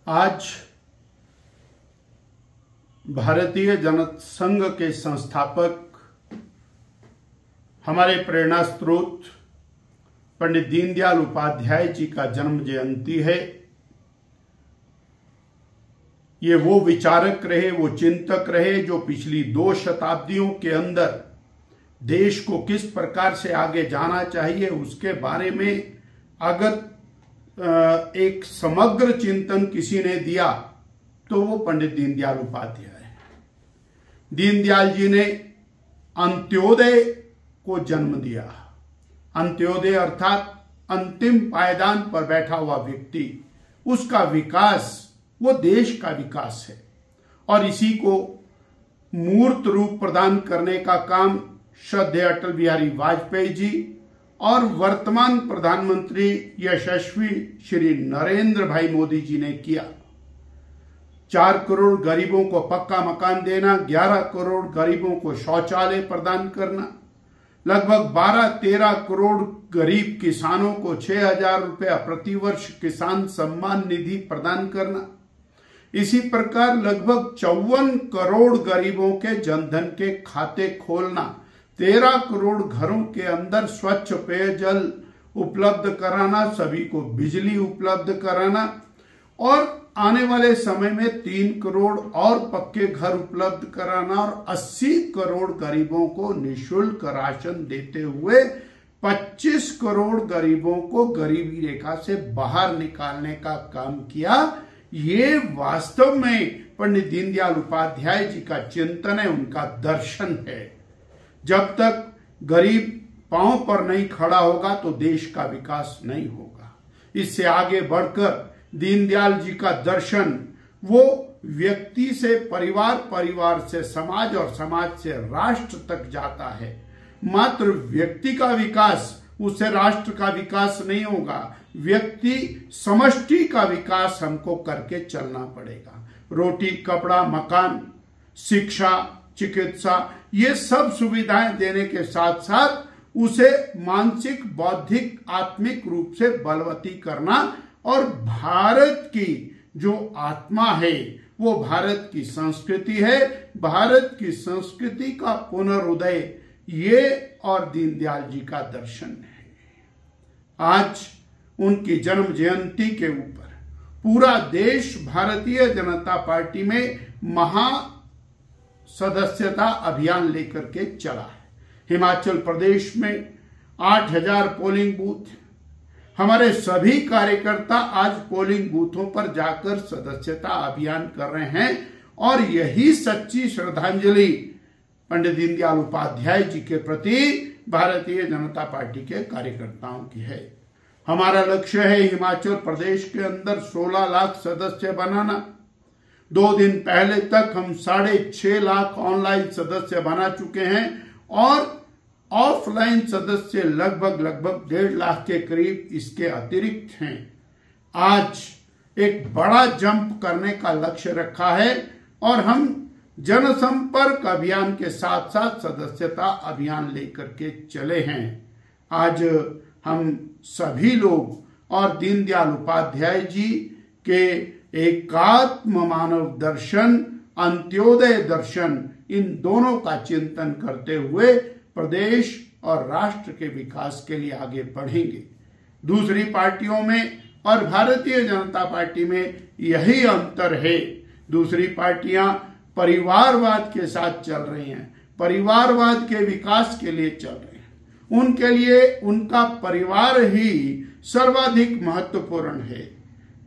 आज भारतीय जनसंघ के संस्थापक हमारे प्रेरणा स्रोत पंडित दीनदयाल उपाध्याय जी का जन्म जयंती है। ये वो विचारक रहे, वो चिंतक रहे जो पिछली 2 शताब्दियों के अंदर देश को किस प्रकार से आगे जाना चाहिए उसके बारे में अगर एक समग्र चिंतन किसी ने दिया तो वो पंडित दीनदयाल उपाध्याय है। दीनदयाल जी ने अंत्योदय को जन्म दिया। अंत्योदय अर्थात अंतिम पायदान पर बैठा हुआ व्यक्ति, उसका विकास वो देश का विकास है और इसी को मूर्त रूप प्रदान करने का काम श्रद्धेय अटल बिहारी वाजपेयी जी और वर्तमान प्रधानमंत्री यशस्वी श्री नरेंद्र भाई मोदी जी ने किया। 4 करोड़ गरीबों को पक्का मकान देना, 11 करोड़ गरीबों को शौचालय प्रदान करना, लगभग 12-13 करोड़ गरीब किसानों को 6,000 रुपया प्रतिवर्ष किसान सम्मान निधि प्रदान करना, इसी प्रकार लगभग 54 करोड़ गरीबों के जनधन के खाते खोलना, 13 करोड़ घरों के अंदर स्वच्छ पेयजल उपलब्ध कराना, सभी को बिजली उपलब्ध कराना और आने वाले समय में 3 करोड़ और पक्के घर उपलब्ध कराना और 80 करोड़ गरीबों को निःशुल्क राशन देते हुए 25 करोड़ गरीबों को गरीबी रेखा से बाहर निकालने का काम किया। ये वास्तव में पंडित दीनदयाल उपाध्याय जी का चिंतन है, उनका दर्शन है। जब तक गरीब पांव पर नहीं खड़ा होगा तो देश का विकास नहीं होगा। इससे आगे बढ़कर दीनदयाल जी का दर्शन वो व्यक्ति से परिवार, परिवार से समाज और समाज से राष्ट्र तक जाता है। मात्र व्यक्ति का विकास, उससे राष्ट्र का विकास नहीं होगा। व्यक्ति समष्टि का विकास हमको करके चलना पड़ेगा। रोटी, कपड़ा, मकान, शिक्षा, चिकित्सा, ये सब सुविधाएं देने के साथ साथ उसे मानसिक, बौद्धिक, आत्मिक रूप से बलवती करना और भारत की जो आत्मा है वो भारत की संस्कृति है। भारत की संस्कृति का पुनरुदय ये और दीनदयाल जी का दर्शन है। आज उनकी जन्म जयंती के ऊपर पूरा देश भारतीय जनता पार्टी में महा सदस्यता अभियान लेकर के चला है। हिमाचल प्रदेश में 8,000 पोलिंग बूथ, हमारे सभी कार्यकर्ता आज पोलिंग बूथों पर जाकर सदस्यता अभियान कर रहे हैं और यही सच्ची श्रद्धांजलि पंडित दीनदयाल उपाध्याय जी के प्रति भारतीय जनता पार्टी के कार्यकर्ताओं की है। हमारा लक्ष्य है हिमाचल प्रदेश के अंदर 16 लाख सदस्य बनाना। 2 दिन पहले तक हम 6.5 लाख ऑनलाइन सदस्य बना चुके हैं और ऑफलाइन सदस्य लगभग 1.5 लाख के करीब इसके अतिरिक्त हैं। आज एक बड़ा जंप करने का लक्ष्य रखा है और हम जनसंपर्क अभियान के साथ साथ सदस्यता अभियान लेकर के चले हैं। आज हम सभी लोग और दीनदयाल उपाध्याय जी के एकात्म मानव दर्शन, अंत्योदय दर्शन, इन दोनों का चिंतन करते हुए प्रदेश और राष्ट्र के विकास के लिए आगे बढ़ेंगे। दूसरी पार्टियों में और भारतीय जनता पार्टी में यही अंतर है। दूसरी पार्टियां परिवारवाद के साथ चल रही हैं, परिवारवाद के विकास के लिए चल रही हैं। उनके लिए उनका परिवार ही सर्वाधिक महत्वपूर्ण है।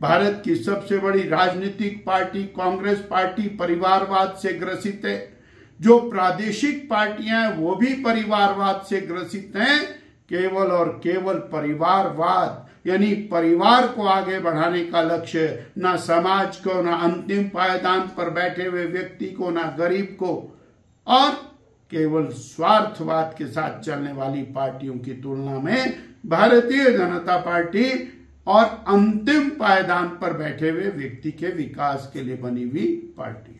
भारत की सबसे बड़ी राजनीतिक पार्टी कांग्रेस पार्टी परिवारवाद से ग्रसित है। जो प्रादेशिक पार्टियां हैं वो भी परिवारवाद से ग्रसित हैं। केवल और केवल परिवारवाद यानी परिवार को आगे बढ़ाने का लक्ष्य, ना समाज को, ना अंतिम पायदान पर बैठे हुए व्यक्ति को, ना गरीब को, और केवल स्वार्थवाद के साथ चलने वाली पार्टियों की तुलना में भारतीय जनता पार्टी और अंतिम पायदान पर बैठे हुए व्यक्ति के विकास के लिए बनी हुई पार्टी।